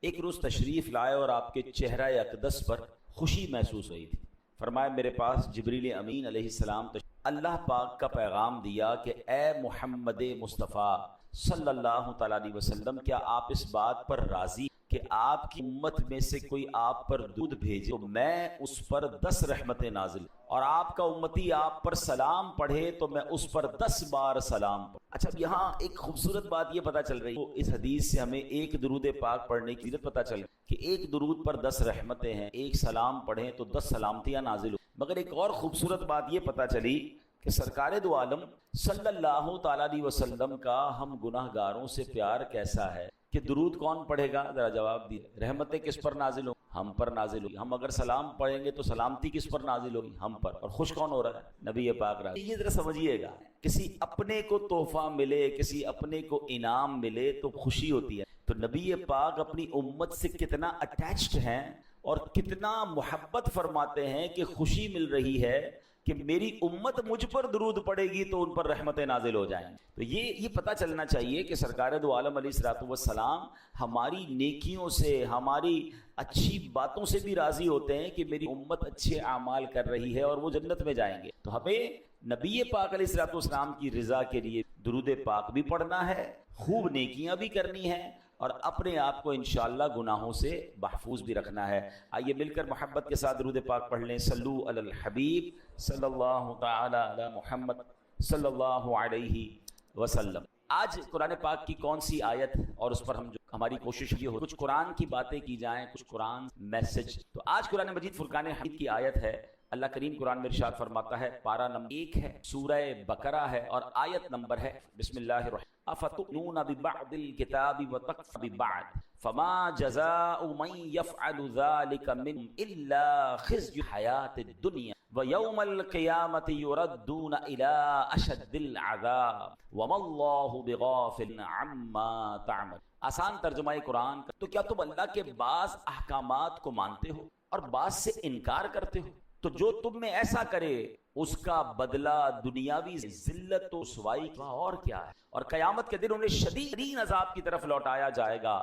ایک روز تشریف لائے اور آپ کے چہرہ اقدس پر خوشی محسوس ہوئی تھی. فرمایا میرے پاس جبریل امین علیہ السلام اللہ پاک کا پیغام دیا کہ اے محمد مصطفیٰ صلی اللہ تعالیٰ علیہ وسلم، کیا آپ اس بات پر راضی کہ آپ کی امت میں سے کوئی آپ پر درود بھیجے تو میں اس پر 10 رحمتیں نازل، اور آپ کا امتی آپ پر سلام پڑھے تو میں اس پر 10 بار سلام پڑھوں. اچھا، یہاں ایک خوبصورت بات یہ پتہ چل رہی ہے، اس حدیث سے ہمیں ایک درود پاک پڑھنے کی ضرورت پتہ چل کہ ایک درود پر 10 رحمتیں ہیں، ایک سلام پڑھیں تو 10 سلامتیاں نازل ہو. مگر ایک اور خوبصورت بات یہ پتہ چلی کہ سرکار دو عالم صلی اللہ تعالیٰ علیہ وسلم کا ہم گناہ گاروں سے پیار کیسا ہے کہ درود کون پڑھے گا؟ ذرا جواب دیے. رحمتیں کس پر نازل ہوں؟ ہم پر نازل ہوگی. ہم اگر سلام پڑھیں گے تو سلامتی کس پر نازل ہوگی؟ ہم پر. اور خوش کون ہو رہا ہے؟ نبی پاک راضی. یہ ذرا سمجھیے گا، کسی اپنے کو تحفہ ملے، کسی اپنے کو انعام ملے تو خوشی ہوتی ہے. تو نبی پاک اپنی امت سے کتنا اٹیچڈ ہیں اور کتنا محبت فرماتے ہیں کہ خوشی مل رہی ہے کہ میری امت مجھ پر درود پڑے گی تو ان پر رحمتیں نازل ہو جائیں. تو یہ پتہ چلنا چاہیے کہ سرکار دو عالم علیہ الصلوۃ والسلام ہماری نیکیوں سے، ہماری اچھی باتوں سے بھی راضی ہوتے ہیں کہ میری امت اچھے اعمال کر رہی ہے اور وہ جنت میں جائیں گے. تو ہمیں نبی پاک علیہ الصلوۃ والسلام کی رضا کے لیے درود پاک بھی پڑھنا ہے، خوب نیکیاں بھی کرنی ہیں، اور اپنے آپ کو انشاءاللہ گناہوں سے محفوظ بھی رکھنا ہے. آئیے مل کر محبت کے ساتھ درود پاک پڑھ لیں. صلو علی الحبیب صلی اللہ تعالی علی محمد صلی اللہ علیہ وسلم. آج قرآن پاک کی کون سی آیت اور اس پر ہماری کوشش یہ ہو کچھ قرآن کی باتیں کی جائیں، کچھ قرآن میسج. تو آج قرآن مجید فرقان حمید کی آیت ہے. اللہ کریم قرآن میں ارشاد فرماتا ہے، پارہ نمبر 1 ہے، سورہ بقرہ ہے، اور آیت نمبر ہے بسم اللہ الرحمن افتؤمنون ببعض الكتاب وتكفرون ببعض فما جزاء من يفعل ذلك منكم الا خزي الحياة الدنيا ويوم القيامة يردون الى اشد العذاب وما الله بغافل عما تعمل. آسان ترجمہ قرآن کا، تو کیا تم اللہ کے بعض احکامات کو مانتے ہو اور بعض سے انکار کرتے ہو؟ تو جو تم میں ایسا کرے اس کا بدلہ دنیاوی ذلت و رسوائی کا اور کیا ہے، اور قیامت کے دن انہیں شدید ترین عذاب کی طرف لوٹایا جائے گا،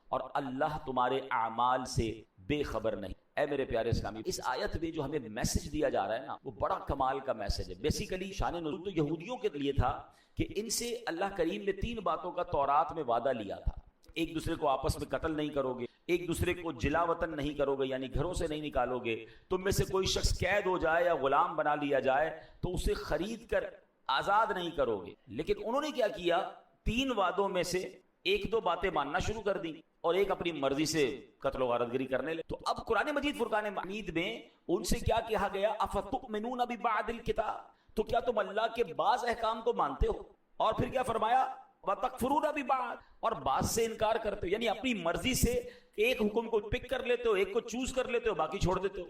اور اللہ تمہارے اعمال سے بے خبر نہیں. اے میرے پیارے اسلامی، اس آیت میں جو ہمیں میسج دیا جا رہا ہے نا، وہ بڑا کمال کا میسج ہے. بیسیکلی شان نزول تو یہودیوں کے لیے تھا کہ ان سے اللہ کریم نے 3 باتوں کا تورات میں وعدہ لیا تھا. ایک دوسرے کو آپس میں قتل نہیں کرو گے، ایک دوسرے کو جلا وطن نہیں کرو گے، یعنی گھروں سے نہیں نکالو گے، تم میں سے کوئی شخص قید ہو جائے یا غلام بنا لیا جائے تو اسے خرید کر آزاد نہیں کرو گے. لیکن انہوں نے کیا کیا؟ 3 وعدوں میں سے 1-2 باتیں ماننا شروع کر دی اور ایک اپنی مرضی سے قتل و غارت گری کرنے لگے. تو اب قرآن مجید فرقان حمید میں ان سے کیا کہا گیا؟ افتؤمنون ببعض الکتاب، تو کیا تم اللہ کے بعض احکام کو مانتے ہو؟ اور پھر کیا فرمایا؟ وَتَكْفُرُونَ بِبَعْضٍ، اور بعض سے انکار کرتے ہو، یعنی اپنی مرضی سے ایک حکم کو پک کر لیتے ہو، ایک کو چوز کر لیتے ہو، باقی چھوڑ دیتے ہو.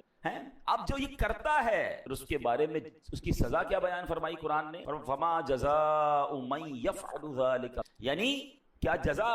اب جو یہ کرتا ہے اس کے بارے میں اس کی سزا کیا بیان فرمائی قرآن نے؟ فَمَا جَزَاءُ مَن يَفْعَلُ ذَلِكَ، یعنی کیا جزا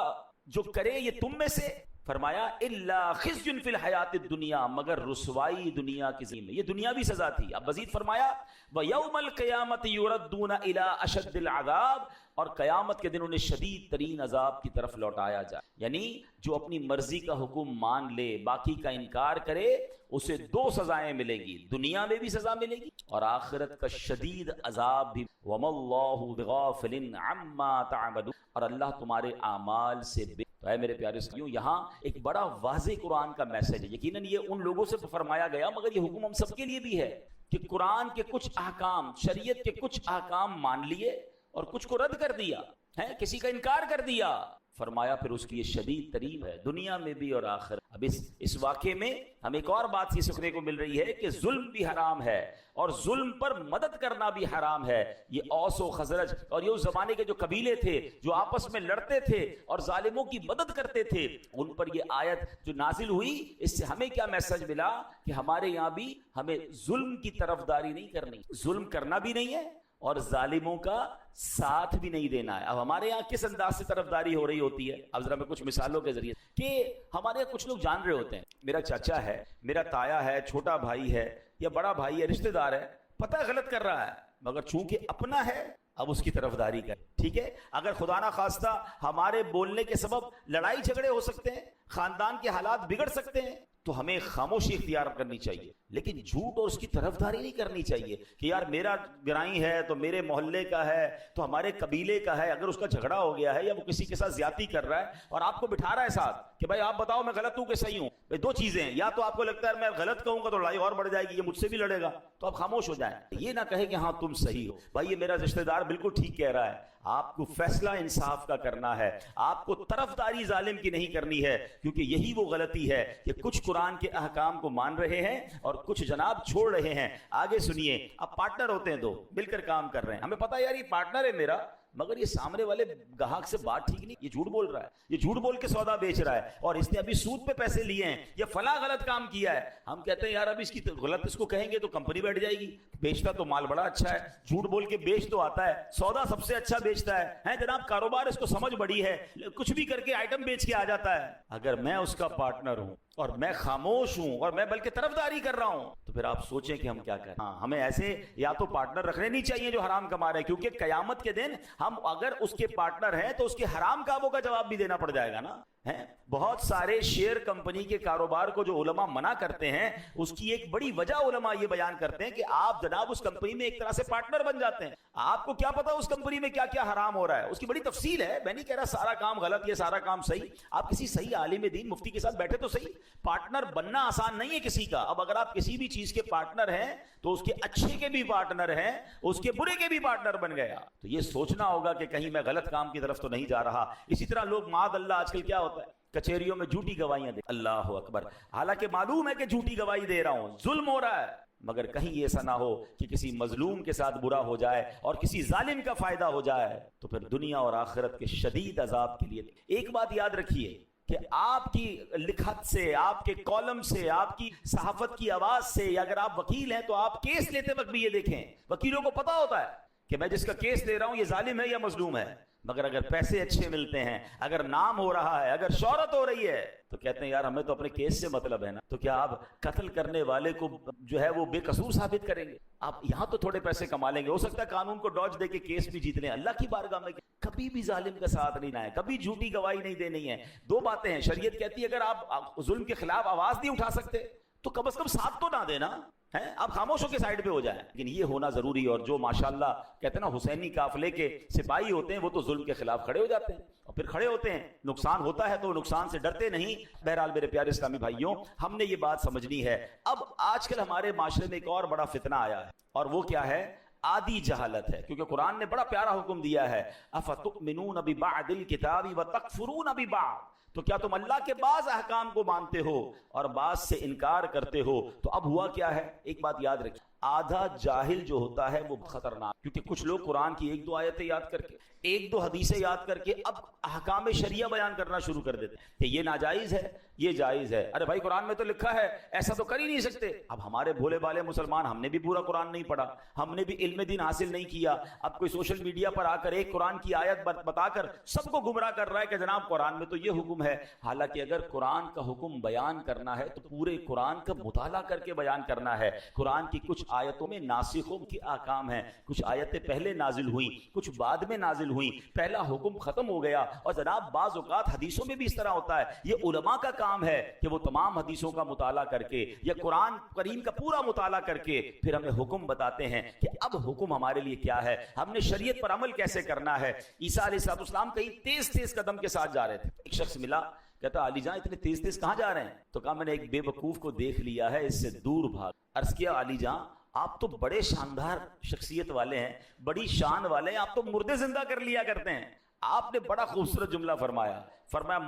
جو کرے یہ تم میں سے، فرمایا الا خزي فی الحیات الدنیا، مگر رسوائی دنیا کی زندگی میں. یہ دنیاوی سزا تھی. اب مزید فرمایا وَيَوْمَ الْقِيَامَةِ يُرَدُّونَ إِلَىٰ أَشَدِّ الْعَذَابِ، اور قیامت کے دن انہیں شدید ترین عذاب کی طرف لوٹایا جائے. یعنی جو اپنی مرضی کا حکم مان لے، باقی کا انکار کرے، اسے 2 سزائیں ملیں گی، دنیا میں بھی سزا ملے گی اور آخرت کا شدید عذاب بھی. وَمَا اللَّهُ بِغَافِلٍ عَمَّا تَعْمَلُونَ، اور اللہ تمہارے اعمال سے بے. تو اے میرے پیارے ساتھیوں، یہاں ایک بڑا واضح قرآن کا میسج ہے. یقیناً یہ ان لوگوں سے فرمایا گیا، مگر یہ حکم ہم سب کے لیے بھی ہے کہ قرآن کے کچھ احکام، شریعت کے کچھ احکام مان لیے اور کچھ کو رد کر دیا ہے، کسی کا انکار کر دیا. فرمایا پھر اس کی یہ شدید ترین ہے دنیا میں بھی اور آخر. اب اس واقعے میں ہمیں ایک اور بات یہ سیکھنے کو مل رہی ہے کہ ظلم بھی حرام ہے اور ظلم پر مدد کرنا بھی حرام ہے. یہ اوس و خزرج اور یہ اس زمانے کے جو قبیلے تھے جو آپس میں لڑتے تھے اور ظالموں کی مدد کرتے تھے، ان پر یہ آیت جو نازل ہوئی، اس سے ہمیں کیا میسج ملا کہ ہمارے یہاں بھی ہمیں ظلم کی طرفداری نہیں کرنی، ظلم کرنا بھی نہیں ہے اور ظالموں کا ساتھ بھی نہیں دینا ہے. اب ہمارے یہاں کس انداز سے طرفداری ہو رہی ہوتی ہے؟ اب ذرا میں کچھ مثالوں کے ذریعے کہ ہمارے یہاں کچھ لوگ جان رہے ہوتے ہیں، میرا چاچا ہے، میرا تایا ہے، چھوٹا بھائی ہے یا بڑا بھائی ہے، رشتہ دار ہے، پتہ غلط کر رہا ہے، مگر چونکہ اپنا ہے اب اس کی طرفداری کریں. ٹھیک ہے, اگر خدا نہ خواستہ ہمارے بولنے کے سبب لڑائی جھگڑے ہو سکتے ہیں, خاندان کے حالات بگڑ سکتے ہیں, تو ہمیں خاموشی اختیار کرنی چاہیے, لیکن جھوٹ اور اس کی طرفداری نہیں کرنی چاہیے کہ یار میرا گرائی ہے تو میرے محلے کا ہے تو ہمارے قبیلے کا ہے, اگر اس کا جھگڑا ہو گیا ہے یا وہ کسی کے ساتھ زیادتی کر رہا ہے اور آپ کو بٹھا رہا ہے ساتھ کہ بھائی آپ بتاؤ میں غلط ہوں کہ صحیح ہوں, بھائی دو چیزیں ہیں, یا تو آپ کو لگتا ہے میں غلط کہوں گا تو لڑائی اور بڑھ جائے گی, یہ مجھ سے بھی لڑے گا, تو آپ خاموش ہو جائیں. یہ نہ کہے کہ ہاں تم صحیح ہو, بھائی یہ میرا رشتہ دار بالکل ٹھیک کہہ رہا ہے, آپ کو فیصلہ انصاف کا کرنا ہے, آپ کو طرفداری ظالم کی نہیں کرنی ہے, کیونکہ یہی وہ غلطی ہے کہ کچھ قرآن کے احکام کو مان رہے ہیں اور کچھ جناب چھوڑ رہے ہیں. آگے سنیے, اب پارٹنر ہوتے ہیں دو مل کر کام کر رہے ہیں, ہمیں پتا ہے یار یہ پارٹنر ہے میرا, مگر یہ سامنے والے گاہک سے بات ٹھیک نہیں, یہ جھوٹ بول رہا ہے, یہ جھوٹ بول کے سودا بیچ رہا ہے, اور اس نے ابھی سود پہ پیسے لیے ہیں, یہ فلاں غلط کام کیا ہے. ہم کہتے ہیں یار اب اس کی غلط اس کو کہیں گے تو کمپنی بیٹھ جائے گی, بیچتا تو مال بڑا اچھا ہے, جھوٹ بول کے بیچ تو آتا ہے, سودا سب سے اچھا بیچتا ہے جناب, کاروبار اس کو سمجھ بڑی ہے, کچھ بھی کر کے آئٹم بیچ کے آ جاتا ہے. اگر میں اس کا پارٹنر ہوں اور میں خاموش ہوں اور میں بلکہ طرفداری کر رہا ہوں, تو پھر آپ سوچیں کہ ہم کیا کریں. ہاں, ہمیں ایسے یا تو پارٹنر رکھنے نہیں چاہیے جو حرام کما رہے ہیں, کیونکہ قیامت کے دن ہم اگر اس کے پارٹنر ہیں تو اس کے حرام کاموں کا جواب بھی دینا پڑ جائے گا نا. بہت سارے شیئر کمپنی کے کاروبار کو جو علماء منع کرتے ہیں, اس کی ایک بڑی وجہ علماء یہ بیان کرتے ہیں کہ آپ جناب اس کمپنی میں ایک طرح سے پارٹنر بن جاتے ہیں. آپ کو کیا پتا اس کمپنی میں کیا کیا حرام ہو رہا ہے, اس کی بڑی تفصیل ہے. میں نہیں کہہ رہا سارا کام غلط یہ سارا کام صحیح, آپ کسی صحیح عالم دین مفتی کے ساتھ بیٹھے تو صحیح. پارٹنر بننا آسان نہیں ہے کسی کا. اب اگر آپ کسی بھی چیز کے پارٹنر ہیں تو اس کے اچھے کے بھی پارٹنر ہیں, اس کے برے کے بھی پارٹنر بن گیا, تو یہ سوچنا ہوگا کہ کہیں میں غلط کام کی طرف تو نہیں جا رہا. اسی طرح لوگ معاذ اللہ آج کل کیا ہوتا ہے, کچہریوں میں جھوٹی گواہیاں دے, اللہ اکبر, حالانکہ معلوم ہے کہ جھوٹی گواہی دے رہا ہوں, ظلم ہو رہا ہے, مگر کہیں ایسا نہ ہو کہ کسی مظلوم کے ساتھ برا ہو جائے اور کسی ظالم کا فائدہ ہو جائے, تو پھر دنیا اور آخرت کے شدید عذاب کے لیے. ایک بات یاد رکھیے کہ آپ کی لکھت سے, آپ کے کالم سے, آپ کی صحافت کی آواز سے, یا اگر آپ وکیل ہیں تو آپ کیس لیتے وقت بھی یہ دیکھیں, وکیلوں کو پتا ہوتا ہے کہ میں جس کا کیس لے رہا ہوں یہ ظالم ہے یا مظلوم ہے, مگر اگر پیسے اچھے ملتے ہیں, اگر نام ہو رہا ہے, اگر شہرت ہو رہی ہے, تو کہتے ہیں یار ہمیں تو اپنے کیس سے مطلب ہے نا. تو کیا آپ قتل کرنے والے کو جو ہے وہ بے قصور ثابت کریں گے؟ آپ یہاں تو تھوڑے پیسے کما لیں گے, ہو سکتا ہے قانون کو ڈاج دے کے کیس بھی جیت لیں. اللہ کی بارگاہ میں کبھی بھی ظالم کا ساتھ نہیں لینا ہے, کبھی جھوٹی گواہی نہیں دینی ہے. دو باتیں ہیں, شریعت کہتی ہے اگر آپ ظلم کے خلاف آواز نہیں اٹھا سکتے تو کم از کم ساتھ تو نہ دینا, آپ خاموش ہو کے سائڈ پہ ہو جائیں. لیکن یہ ہونا ضروری ہے, اور جو ماشاءاللہ کہتے ہیں نا حسینی قافلے کے سپاہی ہوتے ہیں وہ تو ظلم کے خلاف کھڑے ہو جاتے ہیں, اور پھر کھڑے ہوتے ہیں, نقصان ہوتا ہے تو نقصان سے ڈرتے نہیں. بہرحال میرے پیارے اسلامی بھائیوں, ہم نے یہ بات سمجھنی ہے. اب آج کل ہمارے معاشرے میں ایک اور بڑا فتنہ آیا ہے, اور وہ کیا ہے؟ آدھی جہالت ہے. کیونکہ قرآن نے بڑا پیارا حکم دیا ہے, افتؤمنون ببعض الکتاب وتکفرون ببعض, تو کیا تم اللہ کے بعض احکام کو مانتے ہو اور بعض سے انکار کرتے ہو؟ تو اب ہوا کیا ہے, ایک بات یاد رکھیں, آدھا جاہل جو ہوتا ہے وہ خطرناک, کیونکہ کچھ لوگ قرآن کی ایک دو آیتیں یاد کر کے, ایک دو حدیثیں یاد کر کے اب احکام شریعہ بیان کرنا شروع کر دیتے ہیں کہ یہ ناجائز ہے, یہ جائز ہے. ارے بھائی قرآن میں تو لکھا ہے, ایسا تو کر ہی نہیں سکتے. اب ہمارے بھولے بالے مسلمان, ہم نے بھی پورا قرآن نہیں پڑھا, ہم نے بھی علم دین حاصل نہیں کیا, اب کوئی سوشل میڈیا پر آ کر ایک قرآن کی آیت بتا کر سب کو گمراہ کر رہا ہے کہ جناب قرآن میں تو یہ حکم ہے. حالانکہ اگر قرآن کا حکم بیان کرنا ہے تو پورے قرآن کا مطالعہ کر کے بیان کرنا ہے. قرآن کی کچھ آیتوں میں ناسخوں کے احکام ہیں, کچھ آیتیں پہلے نازل ہوئیں, کچھ بعد میں نازل ہوئیں, پہلا حکم ختم ہو گیا. اور جناب بعض اوقات حدیثوں میں بھی اس طرح ہوتا ہے, یہ علماء کا کام ہے کہ وہ تمام حدیثوں کا مطالعہ کر کے یا قرآن کریم کا پورا مطالعہ کر کے پھر ہمیں حکم بتاتے ہیں کہ اب حکم ہمارے لیے کیا ہے, ہم نے شریعت پر عمل کیسے کرنا ہے. عیسیٰ علیہ السلام کہیں تیز تیز قدم کے ساتھ جا رہے تھے, ایک شخص ملا, کہتا علی جان اتنے تیز تیز کہاں جا رہے ہیں؟ تو کہا میں نے ایک بے وقوف کو دیکھ لیا ہے, اس سے دور بھاگ. عرض کیا علی جان آپ تو بڑے شاندار شخصیت والے ہیں, بڑی شان والے ہیں, آپ تو مردے زندہ کر لیا کرتے ہیں. آپ نے بڑا خوبصورت جملہ فرمایا,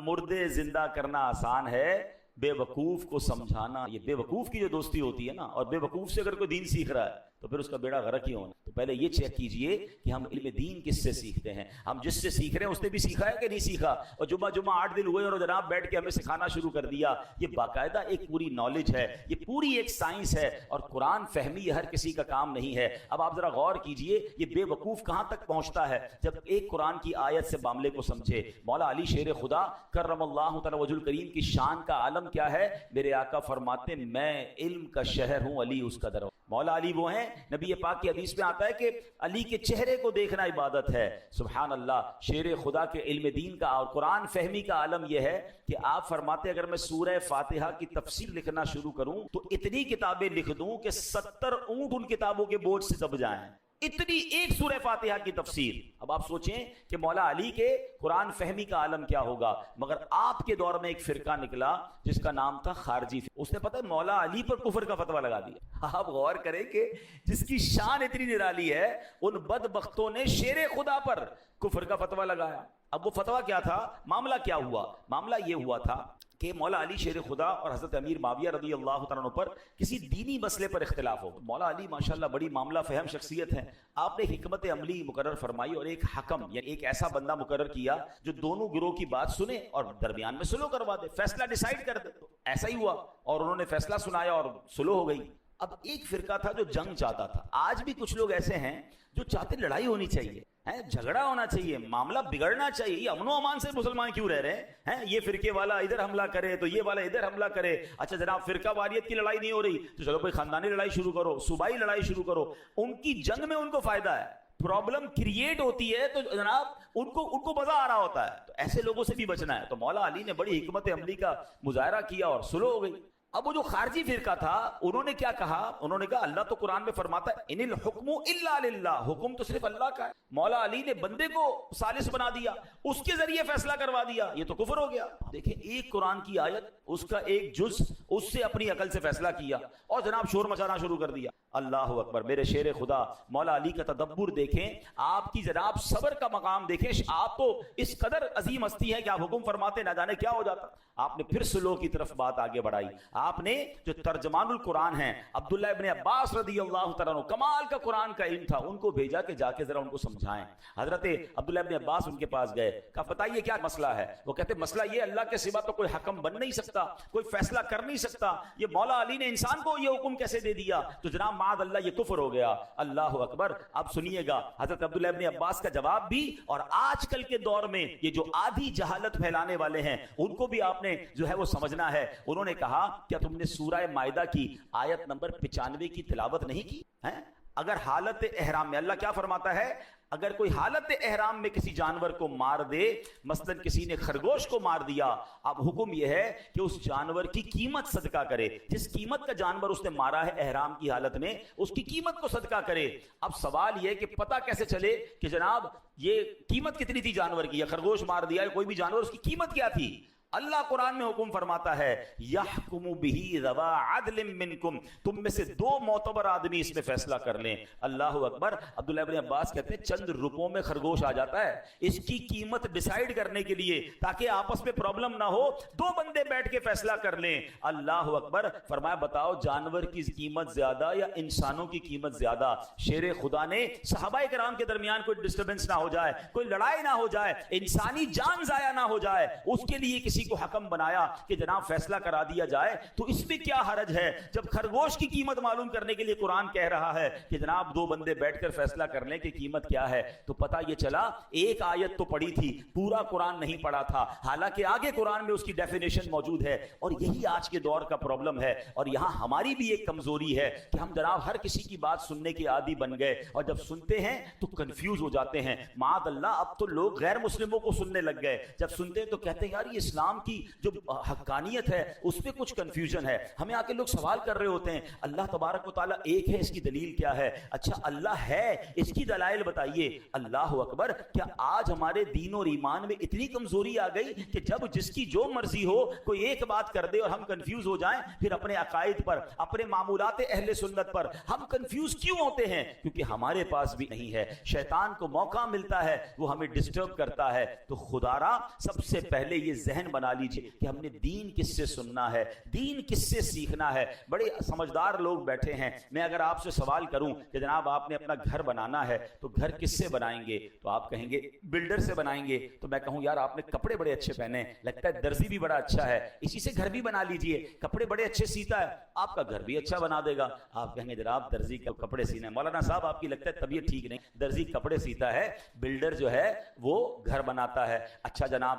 مردے زندہ کرنا آسان ہے, بے وقوف کو سمجھانا. یہ بے وقوف کی جو دوستی ہوتی ہے نا, اور بے وقوف سے اگر کوئی دین سیکھ رہا ہے تو پھر اس کا بیڑا غرق ہی ہونا. تو پہلے یہ چیک کیجئے کہ ہم علم دین کس سے سیکھتے ہیں, ہم جس سے سیکھ رہے ہیں اس نے بھی سیکھا ہے کہ نہیں سیکھا. اور جمعہ 8 دن ہوئے اور جناب بیٹھ کے ہمیں سکھانا شروع کر دیا. یہ باقاعدہ ایک پوری نالج ہے, یہ پوری ایک سائنس ہے, اور قرآن فہمی ہر کسی کا کام نہیں ہے. اب آپ ذرا غور کیجئے, یہ بے وقوف کہاں تک پہنچتا ہے جب ایک قرآن کی آیت سے معاملے کو سمجھے. مولا علی شیر خدا کرم اللہ تعالی وجہ الکریم کی شان کا عالم کیا ہے. میرے آقا فرماتے میں علم کا شہر ہوں, علی اس کا در. مولا علی وہ ہیں، نبی پاک کی حدیث میں آتا ہے کہ علی کے چہرے کو دیکھنا عبادت ہے۔ سبحان اللہ، شیر خدا کے علم دین کا اور قرآن فہمی کا عالم یہ ہے کہ آپ فرماتے اگر میں سورہ فاتحہ کی تفسیر لکھنا شروع کروں تو اتنی کتابیں لکھ دوں کہ 70 اونٹ ان کتابوں کے بوجھ سے دب جائیں، اتنی ایک سورہ فاتحہ کی تفسیر۔ اب آپ سوچیں کہ مولا علی کے قرآن فہمی کا عالم کیا ہوگا، مگر آپ کے دور میں ایک فرقہ نکلا جس کا نام تھا خارجی، اس نے پتہ مولا علی پر کفر کا فتویٰ لگا دیا۔ آپ غور کریں کہ جس کی شان اتنی نرالی ہے ان بدبختوں نے شیر خدا پر کفر کا فتویٰ لگایا۔ اب وہ فتویٰ کیا تھا، معاملہ کیا ہوا؟ معاملہ یہ ہوا تھا کہ مولا علی شیر خدا اور حضرت امیر معاویہ رضی اللہ تعالیٰ عنہ پر کسی دینی مسئلے پر اختلاف ہو۔ مولا علی ماشاءاللہ بڑی معاملہ فہم شخصیت ہے، آپ نے حکمت عملی مقرر فرمائی اور ایک حکم یعنی ایک ایسا بندہ مقرر کیا جو دونوں گروہ کی بات سنے اور درمیان میں صلح کروا دے، فیصلہ ڈیسائیڈ کر دے۔ ایسا ہی ہوا اور انہوں نے فیصلہ سنایا اور صلح ہو گئی۔ اب ایک فرقہ تھا جو جنگ چاہتا تھا، آج بھی کچھ لوگ ایسے ہیں جو چاہتے لڑائی ہونی چاہیے، جھگڑا ہونا چاہیے، معاملہ بگڑنا چاہیے، یہ امن و امان سے مسلمان کیوں رہ رہے ہیں؟ یہ فرقے والا ادھر حملہ کرے تو یہ والا ادھر حملہ کرے۔ اچھا جناب فرقہ واریت کی لڑائی نہیں ہو رہی تو چلو کوئی خاندانی لڑائی شروع کرو، صوبائی لڑائی شروع کرو۔ ان کی جنگ میں ان کو فائدہ ہے، پرابلم کریٹ ہوتی ہے تو جناب ان کو مزہ آ رہا ہوتا ہے، تو ایسے لوگوں سے بھی بچنا ہے۔ تو مولا علی نے بڑی حکمت عملی کا مظاہرہ کیا اور صلح ہو گئی۔ اب وہ جو خارجی فرقہ تھا انہوں نے کیا کہا، انہوں نے کہا اللہ تو قرآن میں فرماتا ہے ان الحکم الا للہ، حکم تو صرف اللہ کا ہے۔ مولا علی نے بندے کو ثالث بنا دیا، اس کے ذریعے فیصلہ کروا دیا، یہ تو کفر ہو گیا۔ دیکھیں ایک قرآن کی آیت، اس کا ایک جز، اس سے اپنی عقل سے فیصلہ کیا اور جناب شور مچانا شروع کر دیا۔ اللہ اکبر، میرے شیر خدا مولا علی کا تدبر دیکھیں، آپ کی جناب صبر کا مقام دیکھیں، آپ تو اس قدر عظیم ہستی ہے کہ آپ حکم فرماتے نہ جانے کیا ہو جاتا۔ آپ نے پھر صلح کی طرف بات آگے بڑھائی، آپ نے جو ترجمان القرآن ہیں عبداللہ ابن عباس رضی اللہ تعالیٰ عنہ، کمال کا قرآن کا علم تھا، ان کو بھیجا کہ جا کے ذرا ان کو سمجھائیں۔ حضرت عبداللہ ابن عباس ان کے پاس گئے، کہا بتائیے کیا مسئلہ ہے؟ وہ کہتے مسئلہ یہ اللہ کے سوا تو کوئی حکم بن نہیں سکتا، کوئی فیصلہ کر نہیں سکتا، یہ مولا علی نے انسان کو یہ حکم کیسے دے دیا؟ تو جناب معاذ اللہ یہ کفر ہو گیا۔ اللہ اکبر۔ اب سنیے گا حضرت عبداللہ ابن عباس کا جواب بھی، اور آج کل کے دور میں یہ جو آدھی جہالت پھیلانے والے ہیں ان کو بھی آپ نے جو ہے وہ سمجھنا ہے۔ انہوں نے کہا کیا تم نے سورہ مائدہ کی آیت نمبر 95 کی تلاوت نہیں کی ہے؟ اگر حالت احرام میں، اللہ کیا فرماتا ہے، اگر کوئی حالت احرام میں کسی جانور کو مار دے، مثلا کسی نے خرگوش کو مار دیا، اب حکم یہ ہے کہ اس جانور کی قیمت صدقہ کرے، جس قیمت کا جانور اس نے مارا ہے احرام کی حالت میں اس کی قیمت کو صدقہ کرے۔ اب سوال یہ کہ پتہ کیسے چلے کہ جناب یہ قیمت کتنی تھی جانور کی، یا خرگوش مار دیا یا کوئی بھی جانور، اس کی قیمت کیا تھی؟ اللہ قرآن میں حکم فرماتا ہے یحکم بہ ذوا عدل منکم، تم میں سے 2 معتبر آدمی اس میں فیصلہ کر لیں۔ اللہ اکبر۔ عبداللہ ابن عباس کہتے ہیں چند روپوں میں خرگوش آ جاتا ہے، اس کی قیمت ڈیسائیڈ کرنے کے لیے تاکہ آپس میں پرابلم نہ ہو 2 بندے بیٹھ کے فیصلہ کر لیں۔ اللہ اکبر۔ فرمایا بتاؤ جانور کی قیمت زیادہ یا انسانوں کی قیمت زیادہ؟ شیر خدا نے صحابہ کرام کے درمیان کوئی ڈسٹربنس نہ ہو جائے، کوئی لڑائی نہ ہو جائے، انسانی جان ضائع نہ ہو جائے، اس کے لیے کسی کو حکم بنایا کہ جناب فیصلہ کرا دیا جائے، تو اس میں کیا حرج ہے جب خرگوش کی قیمت معلوم کرنے کے لیے قرآن کہہ رہا ہے کہ جناب 2 بندے بیٹھ کر فیصلہ کر لیں کہ قیمت کیا ہے؟ تو پتہ یہ چلا ایک آیت تو پڑھی تھی، پورا قرآن نہیں پڑھا تھا، حالانکہ آگے قرآن میں اس کی ڈیفینیشن موجود ہے۔ اور یہی آج کے دور کا پرابلم ہے، اور یہاں ہماری بھی ایک کمزوری ہے کہ ہم جناب ہر کسی کی بات سننے کے عادی بن گئے، اور جب سنتے ہیں تو کنفیوز ہو جاتے ہیں۔ معاذ اللہ اب تو لوگ غیر مسلموں کو سننے لگ گئے، جب سنتے ہیں تو کہتے ہیں یار یہ اسلام کی جو حقانیت ہے اس میں کچھ کنفیوژن ہے۔ ہمیں آ کے لوگ سوال کر رہے ہوتے ہیں اللہ تبارک و تعالیٰ ایک ہے، اس کی دلیل کیا ہے؟ اچھا اللہ ہے، اس کی دلائل بتائیے۔ اللہ اکبر۔ کیا آج ہمارے دین اور ایمان میں اتنی کمزوری آ گئی کہ جب جس کی جو مرضی ہو کوئی ایک بات کر دے اور ہم کنفیوز ہو جائیں؟ پھر اپنے عقائد پر، اپنے معمولات اہل سنت پر ہم کنفیوز کیوں ہوتے ہیں؟ کیونکہ ہمارے پاس بھی نہیں ہے، شیطان کو موقع ملتا ہے وہ ہمیں ڈسٹرب کرتا ہے۔ تو خدا را سب سے پہلے یہ ذہن بنا لیجئے کہ ہم نے دین کس سے سننا ہے، دین کس سے سیکھنا ہے۔ بڑے سمجھدار لوگ بیٹھے ہیں، میں اگر آپ سے سوال کروں کہ جناب آپ نے اپنا گھر بنانا ہے تو گھر کس سے بنائیں گے؟ تو آپ کہیں گے بلڈر سے بنائیں گے۔ تو میں کہوں یار آپ نے کپڑے بڑے اچھے پہنے، لگتا ہے درزی بھی بڑا اچھا ہے، اسی سے گھر بھی بنا لیجئے، کپڑے بڑے اچھے سیتا ہے، آپ کا گھر بھی اچھا بنا دے گا۔ آپ کہیں گے جناب درزی کا کپڑے سینا ہے، مولانا صاحب آپ کی لگتا ہے طبیعت ٹھیک نہیں، درزی کپڑے سیتا ہے، بلڈر جو ہے وہ گھر بناتا ہے۔ اچھا جناب